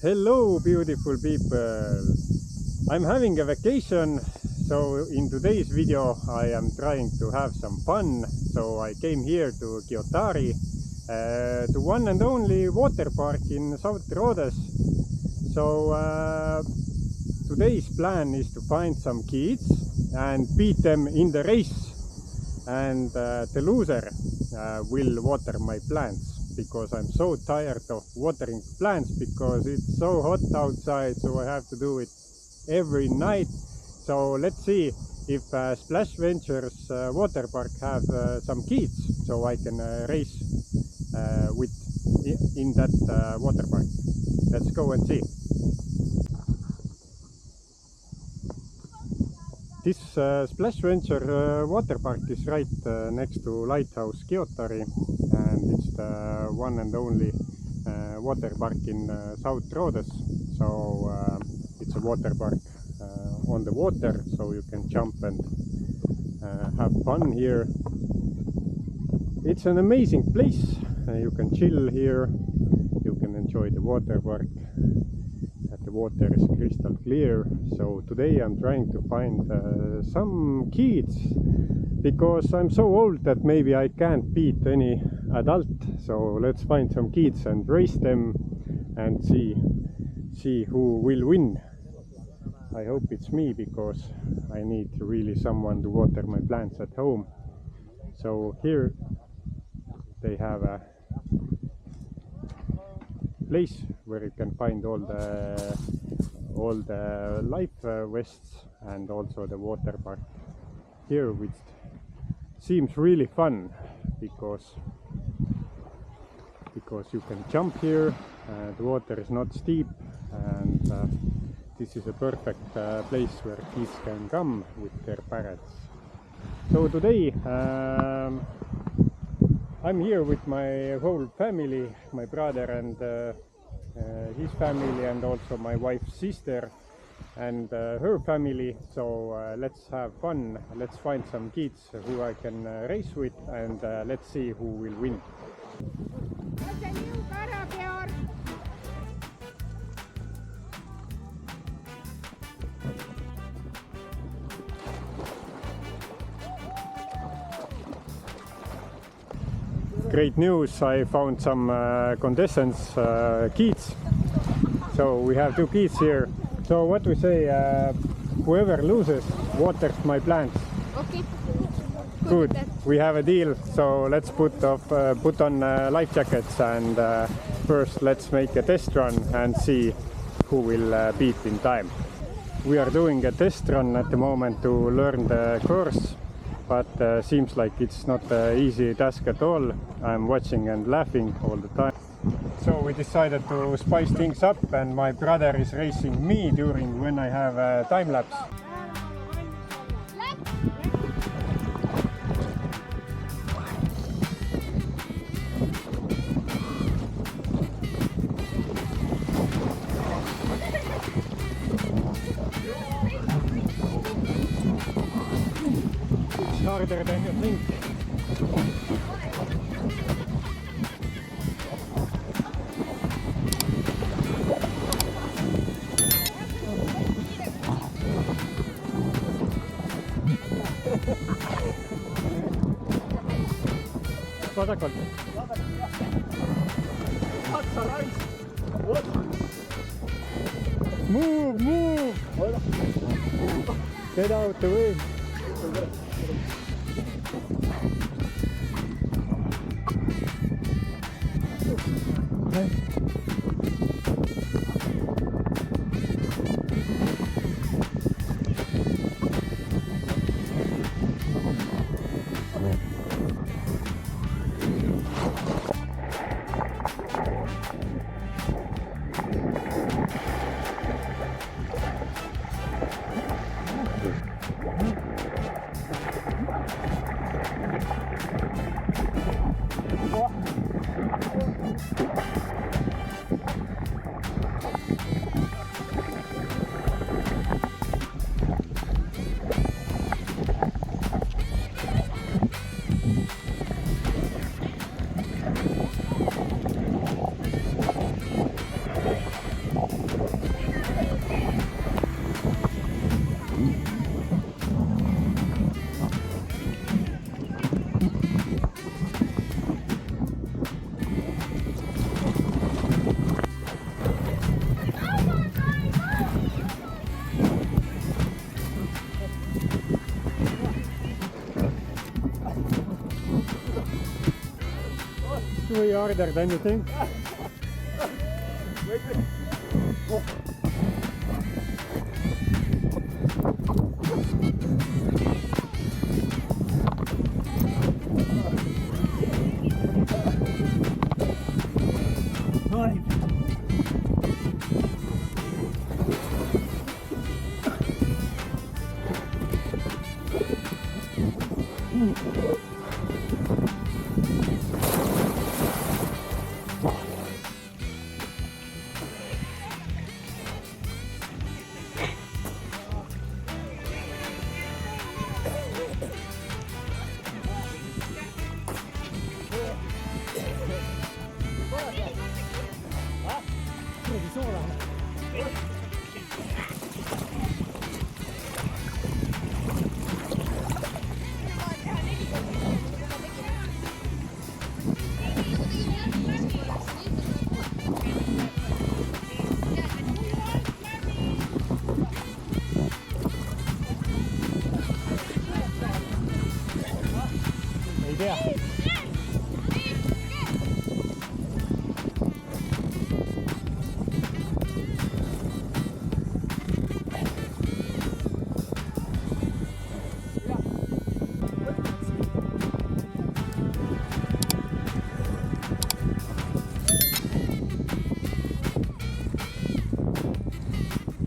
Hello beautiful people, I'm having a vacation, so in today's video I am trying to have some fun. So I came here to Kiotari, the one and only water park in South Rhodes. So today's plan is to find some kids and beat them in the race, and the loser will water my plants, because I'm so tired of watering plants because it's so hot outside, so I have to do it every night. So let's see if Splash Ventures Waterpark have some kids, so I can race in that water park. Let's go and see. This Splash Venture Waterpark is right next to Lighthouse Kiotari, and it's the one and only water park in South Rhodes. So it's a water park on the water, so you can jump and have fun here. It's an amazing place. You can chill here, you can enjoy the water park. The water is crystal clear. So today I'm trying to find some kids, because I'm so old that maybe I can't beat any adult. So let's find some kids and race them and see who will win. I hope it's me, because I need really someone to water my plants at home. So here they have a place where you can find all the life vests and also the water park here, which seems really fun because you can jump here. The water is not steep, and this is a perfect place where kids can come with their parents. So today I'm here with my whole family, my brother and his family, and also my wife's sister and her family. So let's have fun, let's find some kids who I can race with, and let's see who will win. Great news, I found some contestants, kids. So we have two kids here. So what we say, whoever loses waters my plants. Okay. Good. We have a deal. So let's put on life jackets, and first let's make a test run and see who will beat in time. We are doing a test run at the moment to learn the course, but seems like it's not an easy task at all. I'm watching and laughing all the time. So we decided to spice things up, and my brother is racing me during when I have a time lapse. It's harder than you think. Vasakult. Move, move! Get out the way. we ordered anything?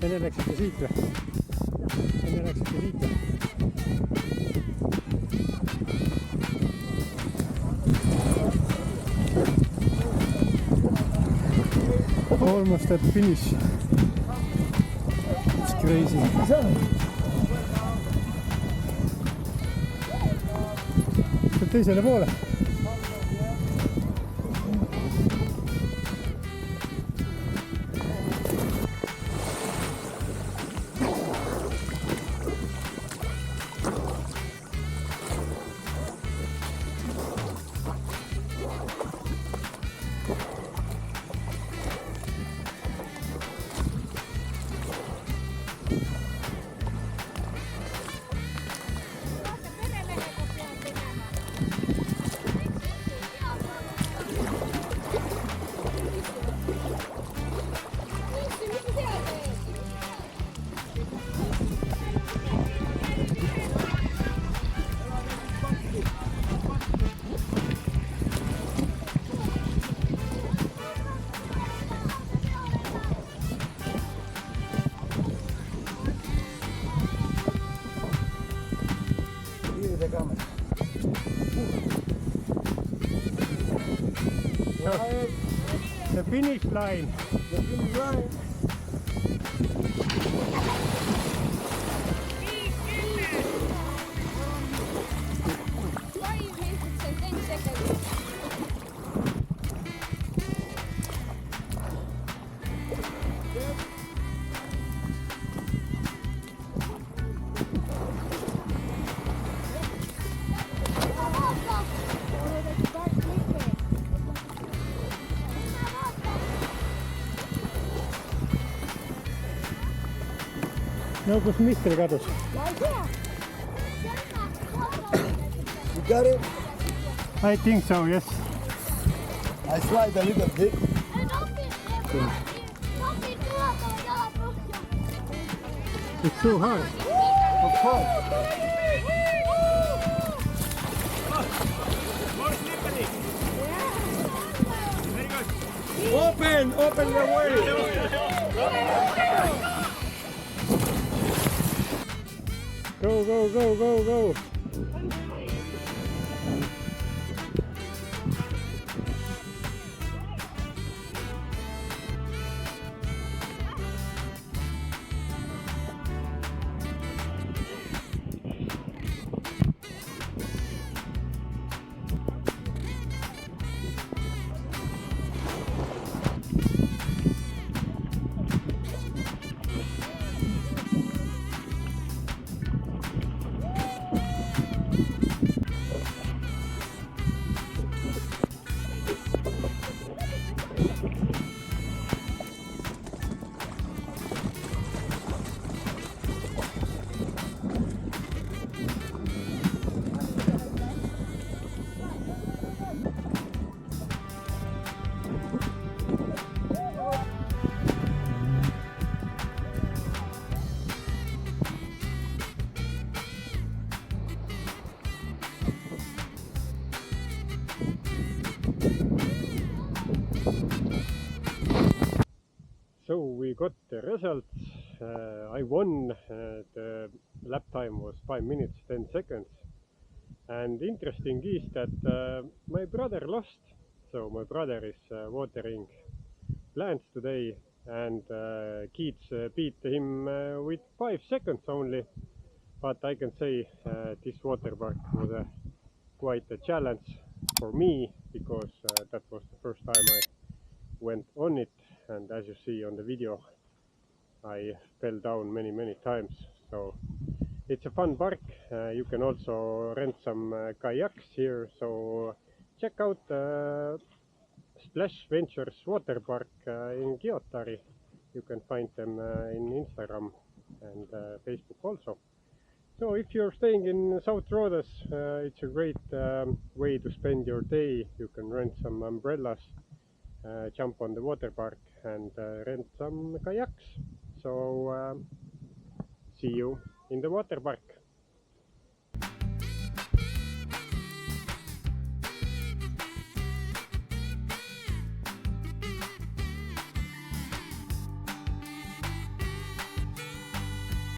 Enne läksite siit või? Enne läksite siit või? Almost at finish. It's crazy. Teisele poole. The finish line. The finish line. No kus Mihkel kadus? You got it? I think so, yes. I slide a little bit. It's so hard. Of course. Open your way. Go, go, go, go, go. So we got the results. I won. The lap time was 5 minutes 10 seconds. And interesting is that my brother lost. So my brother is watering plants today, and Keats beat him with 5 seconds only. But I can say this water park was quite a challenge for me, because that was the first time I went on it, and as you see on the video, I fell down many times. So it's a fun park. You can also rent some kayaks here, so check out Splash Ventures Waterpark in Kiotari. You can find them in Instagram and Facebook also. So if you're staying in South Rhodes, it's a great way to spend your day. You can rent some umbrellas, jump on the water park, and rent some kayaks. So see you in the water park.